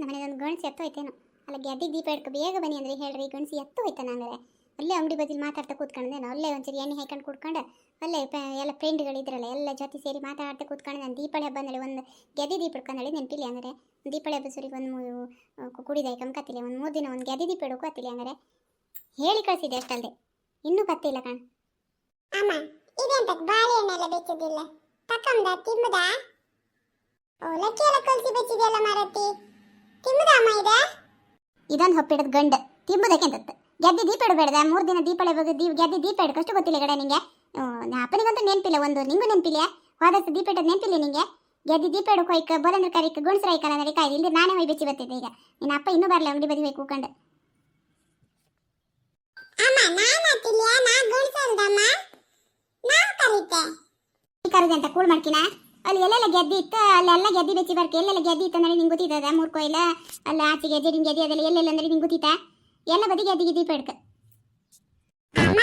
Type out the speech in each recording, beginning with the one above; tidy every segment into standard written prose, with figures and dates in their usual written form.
ನಮ್ಮನೆದೊಂದು ಗಣಸಿ ಎತ್ತು ಹೋಯ್ತೇನು ಅಲ್ಲ ಗೆದ್ದಿಗೆ ದೀಪ ಇಡ್ಕೊ ಬೇಗ ಬನ್ನಿ ಅಂದರೆ ಹೇಳ್ರಿ ಗಣಸಿ ಎತ್ತು ಹೋಯ್ತಾನ ಅಂದರೆ ಅಲ್ಲೇ ಅಂಗಡಿ ಬದಿಲಿ ಮಾತಾಡ್ತಾ ಕೂತ್ಕೊಂಡೇನು ಅಲ್ಲೇ ಒಂಚೂರು ಎಣ್ಣೆ ಹಾಕೊಂಡು ಕುಡ್ಕೊಂಡು ಅಲ್ಲೇ ಎಲ್ಲ ಫ್ರೆಂಡ್ಗಳಿದ್ರಲ್ಲ ಎಲ್ಲ ಜೊತೆ ಸೇರಿ ಮಾತಾಡ್ತಾ ಕೂತ್ಕೊಂಡು ನಾನು ದೀಪಾವಳಿ ಹಬ್ಬ ಅಂದೇಳಿ ಒಂದು ಗೆದ್ದೆ ದೀಪ ಇಡ್ಕೊಂಡೇಳಿ ನೆನಪಿಲ್ಲ ಅಂದರೆ ದೀಪಾವಳಿ ಹಬ್ಬ ಸರಿ ಒಂದು ಕುಡಿದಾಯ ಕಮ್ಕತ್ತಿಲ್ಲ ಒಂದು 3 ದಿನ ಒಂದು ಗೆದ್ದೆ ದೀಪ ಇಡೋಕು ಹತ್ತಿಲ್ಲ ಅಂದರೆ ಹೇಳಿ ಕಳಿಸಿದೆ ಅಷ್ಟಲ್ಲದೆ ಇನ್ನೂ ಕತ್ತಿಲ್ಲ ಕಣ್ ಅಮ್ಮ ಇದೆಂತ ಬಾಳೆಹಣ್ಣೆಲ್ಲ ಬೆಚ್ಚದಿಲ್ಲ ತಕ್ಕಂದ ತಿಮ್ಮದ ಓಲಕ್ಕಿ ಎಲ್ಲ ಕಲ್ಸಿ ಬೆಚ್ಚಿದೆಲ್ಲ ಮಾರತಿ ತಿಮ್ಮದ ಅಮ್ಮ ಇದೆ ಇದೊಂದು ಹೊಪ್ಪಿಡೋದು ಗಂಡ ತಿಂಬುದಕ್ಕೆ ಅಂತತ್ತು ಗೆದ್ದೆ ದೀಪ ಇಡಬೇಡ್ದ 3 ದಿನ ದೀಪಾವಳಿ ಬಗ್ಗೆ ಗೆದ್ದೆ ದೀಪ ಇಡಕಷ್ಟು ಗೊತ್ತಿಲ್ಲ ಗಡ ನಿಂಗೆ ಅಪ್ಪನಿಗಂತೂ ನೆನಪಿಲ್ಲ ಒಂದು ನಿಂಗೂ ನೆನಪಿಲ್ಲ ಹೋದಷ್ಟು ದೀಪ ಇಡೋದು ನೆನಪಿಲ್ಲ ನಿಂಗೆ ಗೆದ್ದೆ ದೀಪ ಇಡೋಕೆ ಹೋಯ್ಕ ಬೋಲಂದ್ರ ಕರಿಕ ಗುಣಸ್ರ ಐಕಲ್ಲ ನಡಿ ಕಾಯ್ದು ಇಲ್ಲಿ ನಾನೇ ಹೋಗಿ ಬೆಚ್ಚಿ ಬರ್ತಿದ್ದೆ ಈಗ ನಿನ್ನ ಅಪ್ಪ ಇನ್ನೂ ಬರಲ್ಲ ಅಂಗಡಿ ಬದಿ ಹೋಗಿ ಕೂಕೊಂಡು ಅಮ್ಮ ನಾನು ಅತ್ತಿಲ್ಲ ನಾ ಗುಣಸಲ್ದಮ್ಮ ನಾವು ಕರೀತೆ ಕರೆದೆ ಅಂತ ಕೂಳ್ ಮಾಡ್ಕಿನ ಅಲ್ಲಿ ಎಲ್ಲೆಲ್ಲ ಗೆದ್ದಿ ಇತ್ತು ಅಲ್ಲೆಲ್ಲ ಗೆದ್ದಿ ಬೆಚ್ಚಿ ಬರ್ಕೆ ಎಲ್ಲೆಲ್ಲ ಗೆದ್ದಿ ಇತ್ತು ಅಂದ್ರೆ ನಿಂಗೆ ಗೊತ್ತಿದ್ದದ 3 ಕೊಯ್ಲ ಅಲ್ಲ ಆಚೆಗೆ ಜಡಿನ ಗೆದ್ದಿ ಅದೆಲ್ಲ ಎಲ್ಲೆಲ್ಲ ಅಂದ್ರೆ ನಿಂಗೆ ಗೊತ್ತಿತ್ತ ಎಲ್ಲ ಬದಿ ಗೆದ್ದಿಗೆ ದೀಪ ಇಡ್ಕ ಅಮ್ಮ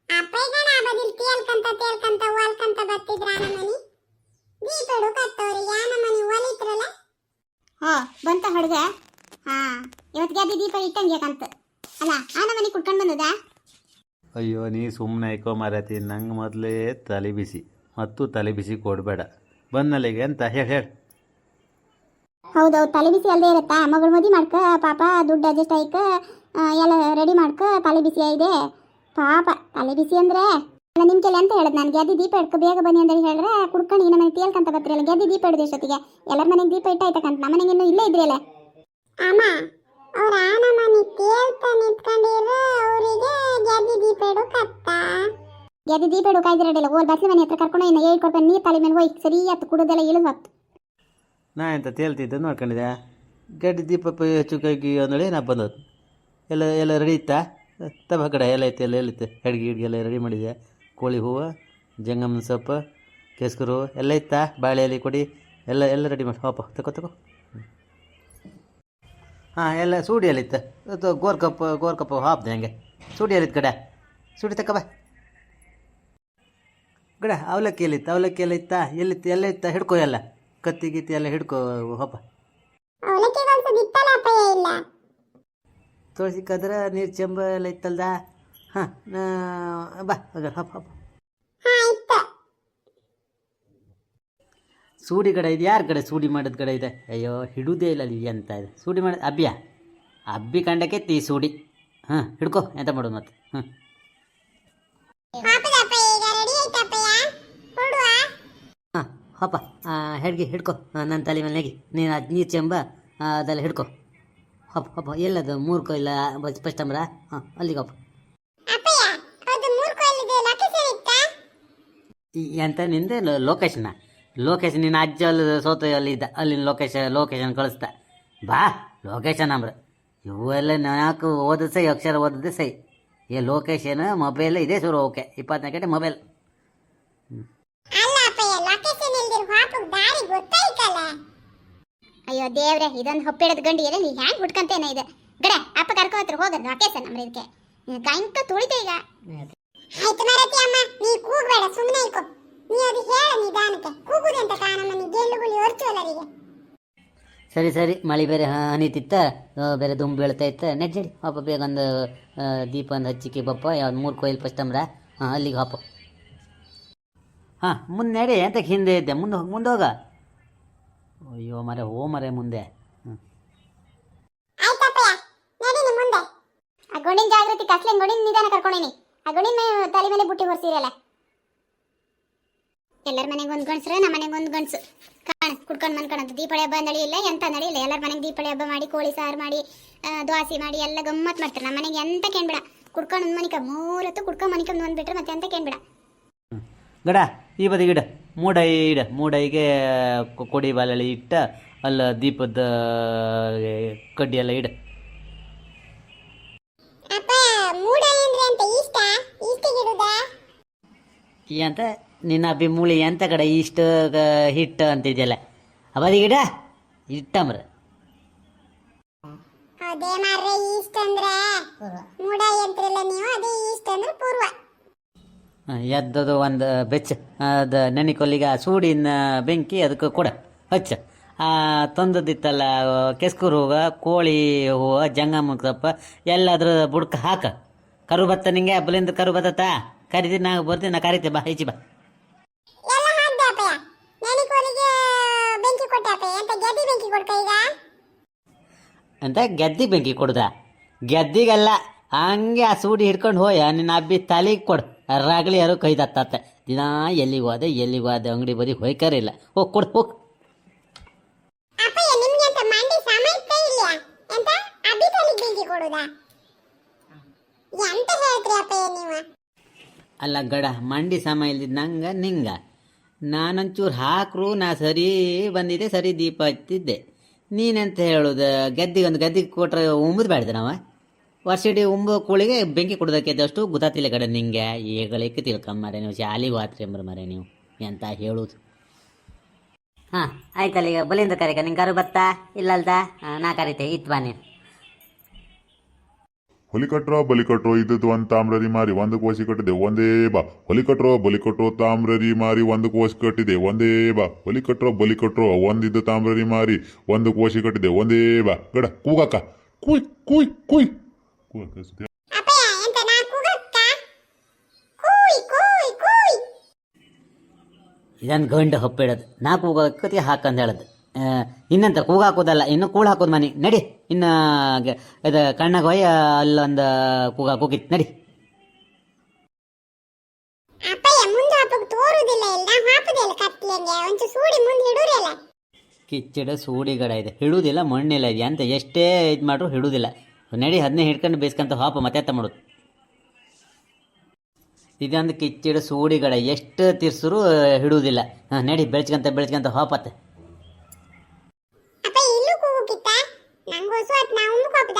ಅಪ್ಪಯ್ಯನ ಬದಿಲ್ ತೇಲ್ಕಂತ ವಾಲ್ಕಂತ ಬರ್ತಿದ್ರ ನಮ್ಮನಿ ದೀಪ ಇಡು ಕತ್ತೋರಿ ಯಾನ ಮನಿ ಒಲಿತ್ರಲ್ಲ ಹೋ ಬಂತ ಹೊಡ್ಗ ಹಾ ಇವತ್ತು ಗೆದ್ದಿ ದೀಪ ಇಟ್ಟಂಗೆ ಕಂತ ಅಲ್ಲ ಆನ ಮನೆ ಕುಡ್ಕೊಂಡು ಬಂದದ ಅಯ್ಯೋ ನೀ ಸುಮ್ಮನೆ ಐಕೋ ಮಾರತಿ ನಂಗೆ ಮೊದಲೇ ತಲೆ ಬಿಸಿ ಮತ್ತು ತಲೆ ಬಿಸಿ ಕೊಡಬೇಡ ಬಂದಲ್ಲಿಗೆ ಅಂತ ಹೇಳಿ ಹೌದೌದು ತಲೆ ಬಿಸಿ ಅಲ್ಲದೆ ಇರುತ್ತಾ ಮಗಳು ಮದುವೆ ಮಾಡ್ಕ ಪಾಪ ದುಡ್ಡು ಅಡ್ಜಸ್ಟ್ ಆಯ್ಕ ಎಲ್ಲ ರೆಡಿ ಮಾಡ್ಕ ತಲೆ ಬಿಸಿ ಇದೆ ಪಾಪ ತಲೆ ಬಿಸಿ ಅಂದ್ರೆ ಅಲ್ಲ ನಿಮ್ಮ ಕೆಲ ಅಂತ ಹೇಳದ್ ನಾನು ಗೆದ್ದಿ ದೀಪ ಇಡ್ಕೊ ಬೇಗ ಬನ್ನಿ ಅಂತ ಹೇಳಿದ್ರೆ ಕುಡ್ಕೊಂಡು ನಮ್ಮ ಮನೆಗೆ ತೇಲ್ಕಂತ ಬರ್ತೀರಿ ಅಲ್ಲ ಗೆದ್ದಿ ದೀಪ ಇಡೋದು ಎಷ್ಟೊತ್ತಿಗೆ ಎಲ್ಲರ ಮನೆಗೆ ದೀಪ ಇಟ್ಟಾಯ್ತಕ್ಕಂತ ನಮ್ಮ ಮನೆಗೆ ಇನ್ನೂ ಇಲ್ಲೇ ಇದ್ರಿ ಅಲ್ಲ ಅಮ್ಮ ಅವ್ರ ಆನ ಮನಿ ತೇಲ್ತ ನಿಂತ್ಕೊಂಡಿರ ಅವರಿಗೆ ಗೆದ್ದಿ ದೀಪ ಇಡು ಕತ್ತ ಗೆದ್ದಿ ದೀಪ ಇಡು ಕಾಯ್ದಿರಡಿಲ್ಲ ಓಲ್ ಬಸ್ಲಿ ಮನೆ ಹತ್ರ ಕರ್ಕೊಂಡು ಇನ್ನು ಹೇಳ್ಕೊಡ್ತಾನೆ ನೀರು ತಲೆ ಮೇಲೆ ಹೋಗಿ ಸರಿ ಹತ್ತು ಕುಡೋದೆಲ್ಲ ಇಳಿದು ಹೋಗ್ತು ನಾ ಎಂತ ತೇಲ್ತಿದ್ದೆ ನೋಡ್ಕೊಂಡಿದ್ದೆ ಗಡ್ಡಿ ದೀಪ ಹೆಚ್ಚು ಕೈಗಿ ಅಂದೇಳಿ ನಾ ಬಂದದ್ದು ಎಲ್ಲ ರೆಡಿ ಇತ್ತಾ ತಬ ಕಡೆ ಎಲ್ಲ ಐತೆ ಎಲ್ಲ ಎಲ್ಲಿತ್ತು ಅಡ್ಗೆ ಗಿಡ್ಗೆ ಎಲ್ಲ ರೆಡಿ ಮಾಡಿದೆ ಕೋಳಿ ಹೂವು ಜಂಗಮನ ಸೊಪ್ಪು ಕೆಸ್ಕರು ಎಲ್ಲ ಇತ್ತಾ ಬಾಳೆ ಎಲೆ ಕೊಡಿ ಎಲ್ಲ ರೆಡಿ ಮಾಡಿ ಹೋಪ ತಗೋ ಹಾಂ ಎಲ್ಲ ಸೂಡಿ ಎಲ್ಲಿತ್ತು ಅದು ಗೋರ್ಕಪ್ಪು ಹಾಪ್ದೆ ಹಂಗೆ ಸೂಡಿ ಎಲ್ಲಿತ್ತು ಕಡೆ ಸೂಡಿ ತಕ್ಕ ಬಾ ಗಡ ಅವಲಕ್ಕಿ ಎಲ್ಲ ಇತ್ತಾ ಎಲ್ಲಿತ್ತು ಎಲ್ಲ ಇತ್ತ ಹಿಡ್ಕೋ ಎಲ್ಲ ಕತ್ತಿ ಗಿತ್ತಿ ಎಲ್ಲ ಹಿಡ್ಕೋ ಹೋಪ ಅವಲಕ್ಕಿ ಕಲ್ಸದಿತ್ತಲ್ಲ ಅಪ್ಪಯ್ಯ ಇಲ್ಲ ತುಳಸಿ ಕದ್ರ ನೀರು ಚೆಂಬ ಎಲ್ಲ ಇತ್ತಲ್ದ ಹಾಂ ಬಾ ಹಪ್ಪ ಹಪ್ಪ ಹಾ ಇತ್ತು ಸೂಡಿ ಕಡೆ ಇದೆ ಯಾರ ಕಡೆ ಸೂಡಿ ಮಾಡೋದು ಕಡೆ ಇದೆ ಅಯ್ಯೋ ಹಿಡುವುದೇ ಇಲ್ಲ ಅಲ್ಲಿ ಎಂತ ಇದೆ ಸೂಡಿ ಮಾಡೋದು ಅಬ್ಬಿ ಕಂಡಕ್ಕೆ ತೀ ಸೂಡಿ ಹಾಂ ಹಿಡ್ಕೋ ಎಂತ ಮಾಡೋದು ಮತ್ತೆ ಪಾಪದ ಅಪ್ಪಯ್ಯ ಈಗ ರೆಡಿ ಆಯ್ತು ಅಪ್ಪಯ್ಯ ಕೊಡುವ ಹಾಂ ಹಪ್ಪ ಹೆಡ್ಗಿ ಹಿಡ್ಕೊ ನನ್ನ ತಲೆ ಮೇಲೆ ನೆಗಿ ನೀರು ಚೆಂಬ ಅದೆಲ್ಲ ಹಿಡ್ಕೊ ಹಪ್ಪ ಎಲ್ಲದು 3 ಕೊಯ್ಲ ಫಸ್ಟ್ ಅಂಬ್ರ ಹಾಂ ಅಲ್ಲಿಗೆ ಹಪ್ಪ ಅಪ್ಪಯ್ಯ ಅದು 3 ಕೊಯ್ಲಿದೆ ಲೊಕೇಶನ್ ಇತ್ತಾ ಎಂತ ನಿಂದೆ ಲೊಕೇಶನ್ ನಿನ್ನ ಅಜ್ಜ ಅಲ್ಲಿ ಸೋತ ಅಲ್ಲಿ ಇದ್ದ ಅಲ್ಲಿ ಲೊಕೇಶನ್ ಕಳಿಸ್ತಾ ಬಾ ಲೊಕೇಶನ್ ಅಂಬ್ರ ಇವೆಲ್ಲ 4 ಓದಿದ ಸೈ ಅಕ್ಷರ ಓದಿದೆ ಸೈ ಲೊಕೇಶನ್ ಮೊಬೈಲ್ ಇದೆ ಶುರು ಓಕೆ 24 ಗಂಟೆ ಮೊಬೈಲ್ ಅಲ್ಲ ಅಪ್ಪಯ್ಯ ಲೊಕೇಶನ್ ಇಲ್ದಿರ ಹಾಪಕ್ ದಾರಿ ಗೊತ್ತಾಯ್ತಲ್ಲ ಅಯ್ಯೋ ದೇವ್ರೆ ಇದೊಂದು ಹೊಪ್ಪಿಡೋದು ಗಂಡಿ ಎಲ್ಲ ನೀ ಹ್ಯಾಂಗೆ ಹುಡ್ಕಂತೇನೆ ಇದೆ ಗಡ ಅಪ್ಪ ಕರ್ಕೊ ಹತ್ರ ಹೋಗೋದು ಲೊಕೇಶನ್ ನಮ್ದು ಇದಕ್ಕೆ ಕಾಯಿಂತ ತುಳಿತೆ ಈಗ ಆಯ್ತು ಮರತಿ ಅಮ್ಮ ನೀ ಕೂಗಬೇಡ ಸುಮ್ಮನೆ ಇಕೋ ನೀ ಅದು ಹೇಳ ನಿಧಾನಕ್ಕೆ ಕೂಗುದೆಂತ ಕಾಣಮ್ಮ ಗೆಲ್ಲುಗುಳಿ ಹೊರ್ಚೋಲರಿಗೆ ಸರಿ ಮಳೆ ಬೇರೆ ಹನಿತಿತ್ತ ಬೇರೆ ದುಂಬು ಬೀಳ್ತಾ ಇತ್ತು ನೆಜ್ಜಡಿ ಪಾಪ ಬೇಗ ಒಂದು ದೀಪ ಒಂದು ಹಚ್ಚಿಕೆ ಬಪ್ಪ ಯಾವ್ದು 3 ಕೊಯ್ಲು ಫಸ್ಟ್ ಅಂಬ್ರ ಹಾಂ ಅಲ್ಲಿಗೆ ಹಾಪ ಹಾಂ ಮುಂದೆ ನಡಿ ಎಂತಕ್ಕೆ ಹಿಂದೆ ಇದ್ದೆ ಮುಂದೆ ಹೋಗ ಅಯ್ಯೋ ಮರೆ ಮುಂದೆ ಆಯ್ತಪ್ಪಯ್ಯ ನಡೀನಿ ಮುಂದೆ ಆ ಗುಂಡಿನ ಜಾಗೃತಿ ಕಸ್ಲೆ ಗುಂಡಿನ ನಿಧಾನ ಕರ್ಕೊಂಡೇನಿ ಆ ಗುಂಡಿನ ತಲೆ ಮೇಲೆ ಬುಟ್ಟಿ ಹೊರ್ಸಿರಲ್ಲ ಎಲ್ಲರ ಮನೆಗೆ ಒಂದು ಗಂಡಸ್ರು ನಮ್ಮ ಮನೆಗೆ ಒಂದು ಗಂಡಸು ಕುಡ್ಕೊಂಡು ಮನ್ಕೊಳಂತ ದೀಪಾವಳಿ ಹಬ್ಬ ನಡೆಯಿಲ್ಲ ಎಂತ ನಡೆಯಿಲ್ಲ ಎಲ್ಲರ ಮನೆಗೆ ದೀಪಾವಳಿ ಹಬ್ಬ ಮಾಡಿ ಕೋಳಿ ಸಾರು ಮಾಡಿ ದ್ವಾಸೆ ಮಾಡಿ ಎಲ್ಲ ಗಮ್ಮತ್ ಮಾಡ್ತಾರೆ ನಮ್ಮ ಮನೆಗೆ ಎಂತ ಕೇಳ್ಬಿಡ ಕುಡ್ಕೊಂಡು ಒಂದು ಮನಿಕ 3 ಹೊತ್ತು ಕುಡ್ಕೊಂಡು ಮನಿಕ ಒಂದು ಬಿಟ್ರೆ ಮತ್ತೆ ಎಂತ ಕೇಳ್ಬಿಡ ಗಡ ಈ ಬದಿ ಗಿಡ ಮೂಡೈಗೆ ಕೊಡಿ ಬಾಲೆಲ್ಲ ಇಟ್ಟ ಅಲ್ಲ ದೀಪದ ಕಡ್ಡಿ ಎಲ್ಲ ಇಡ ಅಪ್ಪ ಮೂಡ ಅಂದ್ರೆ ಅಂತ ಈಸ್ಟಿಗಿಡುದ ಅಂತ ನಿನ್ನ ಅಬ್ಬಿ ಮೂಳಿ ಎಂತ ಕಡೆ ಇಷ್ಟು ಹಿಟ್ಟು ಅಂತಿದ್ಯಲ್ಲ ಅವದಿ ಗಿಡ ಇಟ್ಟಂಬ್ರ ಅದೇ ಮಾರ್ರೆ ಈಸ್ಟ್ ಅಂದ್ರೆ ಮೂಡ ಯಂತ್ರಲ್ಲ ನೀವು ಅದೇ ಈಸ್ಟ್ ಅಂದ್ರೆ ಪೂರ್ವ ಎದ್ದದು ಒಂದು ಬೆಚ್ಚ ಅದು ನೆನಿಕೊಲ್ಲಿಗ ಸೂಡಿನ ಬೆಂಕಿ ಅದಕ್ಕೆ ಕೊಡ ಹಚ್ಚ ತಂದದಿತ್ತಲ್ಲ ಕೆಸ್ಕೂರು ಹೂವು, ಕೋಳಿ ಹೂವು, ಜಂಗಮ ಸೊಪ್ಪ ಎಲ್ಲಾದ್ರೂ ಬುಡ್ಕ ಹಾಕ. ಕರು ಬತ್ತ ನಿಂಗೆ ಬಲಿಂದ ಕರು ಬತ್ತತಾ ಕರಿತೀನಿ, ನಾ ಬರ್ತೀನಿ, ನಾ ಕರಿತೆ, ಬಾ ಈಚಿ ಬಾ. ಎಲ್ಲ ಹಾಕ್ದೆ ಅಪ್ಪಯ್ಯ. ನೆನಿಕೋಲಿಗೆ ಬೆಂಕಿ ಕೊಟ್ಟೆ ಅಪ್ಪಯ್ಯ. ಎಂತ ಗೆದ್ದಿ ಬೆಂಕಿ ಕೊಡ್ಕ ಈಗ? ಅಂತ ಗೆದ್ದಿ ಬೆಂಕಿ ಕೊಡುದ? ಗೆದ್ದಿಗಲ್ಲ, ಹಂಗೆ ಆ ಸೂಡಿ ಹಿಡ್ಕೊಂಡು ಹೋಯ ನಿನ್ನ ಅಬ್ಬಿ ತಲೆಗೆ ಕೊಡು. ರಾಗಲಿ ಯಾರು ಕೈದತ್ತ ದಿನಾ ಎಲ್ಲಿಗೆ ಹೋದೆ ಅಂಗಡಿ ಬದಿ ಹೋಯ್ಕರಿಲ್ಲ. ಹೋಗಿ ಕೊಡು ಹೋಗಿ. ಅಪ್ಪಯ್ಯ ನಿಮ್ಗೆ ಅಂತ ಮಂಡಿ ಸಾಮರ್ಥ್ಯ ಇಲ್ಲ. ಎಂತ ಅಬ್ಬಿ ತಲೆಗೆ ಬೆಂಕಿ ಕೊಡುದಾ? ಎಂತ ಹೇಳ್ತೀರಿ ಅಪ್ಪಯ್ಯ ನೀವು? ಅಲ್ಲ ಗಡ, ಮಂಡಿ ಸಮ ಇಲ್ದಿದ್ದು ನಂಗೆ ನಿಂಗೆ. ನಾನೊಂಚೂರು ಹಾಕ್ರು ನಾ ಸರಿ ಬಂದಿದ್ದೆ, ಸರಿ ದೀಪ ಹಚ್ತಿದ್ದೆ. ನೀನೆಂತ ಹೇಳೋದು? ಗದ್ದಿಗೆ ಕೊಟ್ರೆ ಉಂಬುದು ಬೇಡ್ದೆ ನಾವು. ವರ್ಷಿಡೀ ಉಂಬು ಕೋಳಿಗೆ ಬೆಂಕಿ ಕೊಡೋದಕ್ಕೆ ಅಷ್ಟು ಗೊತ್ತಾತಿಲ್ಲ ಗಡ ನಿಂಗೆ. ಈಗಳಿಗೆ ತಿಳ್ಕೊಂಬಾರೆ ನೀವು, ಶಾಲಿಗೆ ಹೋತ್ರಿ ಅಂಬ್ರ ಮರೆ ನೀವು ಎಂತ ಹೇಳೋದು. ಹಾಂ ಆಯ್ತಲ್ಲ, ಈಗ ಬಲಿಂದ ಕರಿಕ ನಿಂಗೆ ಕರು ಬತ್ತಾ ಇಲ್ಲಲ್ದ? ನಾ ಕರಿತೆ, ಇತ್ತು ಬಾ ನೀನು. ಬಲಿಕಟ್ರೋ ಇದ್ದದ್ದು ಒಂದು ತಾಮ್ರರಿ ಮಾರಿ ಒಂದು ಕೋಸಿ ಕಟ್ಟಿದೆ ಒಂದೇ ಬಾ. ಬಲಿಕಟ್ರೋ ತಾಮ್ರರಿ ಮಾರಿ ಒಂದು ಕೋಸಿ ಕಟ್ಟಿದೆ ಒಂದೇ ಬಾ. ಬಲಿಕಟ್ರೋ ಒಂದಿದ್ದು ತಾಮ್ರರಿ ಮಾರಿ ಒಂದು ಕೋಸಿ ಕಟ್ಟಿದೆ ಒಂದೇ ಬಾ. ಗಡ ಕೂಗಕ್ಕ, ಕುಯ್ ಕುಯ್ ಕುಯ್ ಕೂಗಕ್ಕ. ಅಪ್ಪಯ್ಯ ಎಂತ ನಾ ಕೂಗಕ್ಕ? ಕೂಯ್ ಕೂಯ್ ಕೂಯ್. ಇದನ್ನು ಗಂಡು ಹೊಪ್ಪಿಡೋದು, ನಾ ಕೂಗೋಕತಿ ಹಾಕಂತ ಹೇಳೋದು. ಇನ್ನಂತ ಕೂಗ ಹಾಕೋದಲ್ಲ, ಇನ್ನು ಕೂಳು ಹಾಕೋದು ಮನೆ ನಡಿ. ಇನ್ನು ಇದು ಕಣ್ಣಾಗ ಹೋಯ್ ಅಲ್ಲೊಂದು ಕೂಗಿತ್ತು ನಡಿ. ಅಪ್ಪಯ್ಯ ಮುಂದೆ ಹಾಪಕ್ ತೋರುದಿಲ್ಲ ಇಲ್ಲ, ಹಾಪುದಿಲ್ಲ ಕತ್ಲೆಂಗೆ ಒಂಚೂರು ಸೂಡಿ ಮುಂದೆ ಹಿಡುರಲ್ಲ. ಕಿಚ್ಚಡ ಸೂಡಿಗಡ ಇದೆ, ಹಿಡುವುದಿಲ್ಲ, ಮಣ್ಣಿಲ್ಲ ಇದೆ ಅಂತ ಎಷ್ಟೇ ಇದು ಮಾಡ್ರು ಹಿಡುವುದಿಲ್ಲ. ನಡಿ, ಅದನ್ನೇ ಹಿಡ್ಕೊಂಡು ಬೇಯಿಸ್ಕೊಂತ ಹಾಪ ಮತ್ತೆ ಮಾಡೋದು. ಇದೊಂದು ಕಿಚ್ಚಿಡ ಸೂಡಿಗಡ, ಎಷ್ಟು ತಿರ್ಸರು ಹಿಡುವುದಿಲ್ಲ. ನಡಿ, ಬೆಳ್ಚ್ಕೊಂತ ಹಾಪತ್ತೆ. ಅಪ್ಪಯ್ಯ ಇಲ್ಲೂ ಕೂಗುಕಿತ್ತ? ನಂಗೋಸು ಅತ್ ನಾ ಉಂಬು ಕೋಪದ?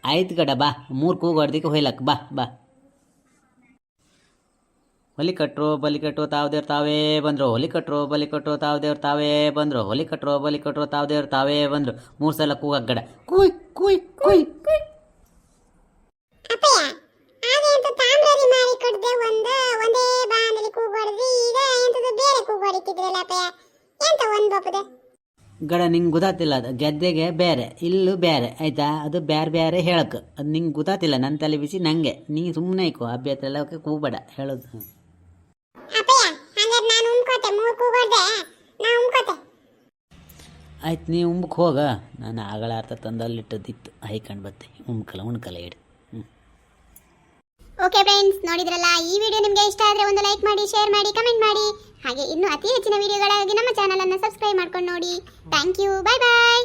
ಆಯ್ತು ಗಡ, ಬಾ 3 ಕೂಗು ಹೊಡ್ದಿಕ್ಕೆ ಹೊಯ್ಲಕ್ಕ, ಬಾ ಬಾ. ಬಲಿಕಟ್ರು ತಾವ್ದೇವ್ರು ತಾವೇ ಬಂದರು. ತಾವ್ದೇವ್ರು ತಾವೇ ಬಂದರು. ತಾವ್ದೇವ್ರು ತಾವೇ ಬಂದರು. 3 ಸಲ ಕೂಗಕ್ಕ ಗಡ, ಕುಯ್ ಕುಯ್ ಕುಯ್ ಕುಯ್. ಅಪ್ಪಯ್ಯ ಆಗ ಎಂತ ತಾಮ್ರರಿ ಮಾರಿ ಕಡ್ದೆ ಒಂದೇ ಬಾ ಅಂದ್ರೆ ಕೂಗು ಹೊಡೆದ್ರಿ. ಈಗ ಎಂತದು ಬೇರೆ ಕೂಗು ಹೊಡಿತಿದ್ರಲ್ಲ ಅಪ್ಪಯ್ಯ, ಎಂತ ಒಂದು ಬಪ್ಪದೆ? ಗಡ ನಿಂಗೆ ಗೊತ್ತಾತಿಲ್ಲ, ಅದು ಗೆದ್ದೆಗೆ ಬೇರೆ ಇಲ್ಲೂ ಬೇರೆ ಆಯ್ತಾ, ಅದು ಬೇರೆ ಹೇಳಕ್ಕೆ. ಅದು ನಿಂಗೆ ಗೊತ್ತಾತಿಲ್ಲ, ನನ್ನ ತಲೆ ಬಿಸಿ ನಂಗೆ. ನೀ ಸುಮ್ಮನೆ ಇಕ್ಕೋ, ಅಭ್ಯತ್ರ ಎಲ್ಲ ಕೂಗಬೇಡ ಹೇಳೋದು. ಅಪ್ಪಯ್ಯ ಹಂಗಾರೆ ನಾನು ಉಮ್ಕೋತೆ, 3 ಕೂಗು ಹೊಡೆದೆ ನಾ ಉಮ್ಕೋತೆ. ಆಯ್ತು, ನೀ ಉಂಬಕ್ಕೆ ಹೋಗ. ನಾನು ಆಗಳ ಅರ್ಥ ತಂದಲ್ಲಿಟ್ಟದಿತ್ತು, ಹೈಕಂಡು ಬತ್ತೆ. ಉಣ್ಕಲ ಇಡು. ಓಕೆ ಫ್ರೆಂಡ್ಸ್, ನೋಡಿದ್ರಲ್ಲ, ಈ ವಿಡಿಯೋ ನಿಮಗೆ ಇಷ್ಟ ಆದರೆ ಒಂದು ಲೈಕ್ ಮಾಡಿ, ಶೇರ್ ಮಾಡಿ, ಕಮೆಂಟ್ ಮಾಡಿ. ಹಾಗೆ ಇನ್ನೂ ಅತಿ ಹೆಚ್ಚಿನ ವಿಡಿಯೋಗಳಾಗಿ ನಮ್ಮ ಚಾನಲನ್ನು ಸಬ್ಸ್ಕ್ರೈಬ್ ಮಾಡ್ಕೊಂಡು ನೋಡಿ. Thank you, bye bye.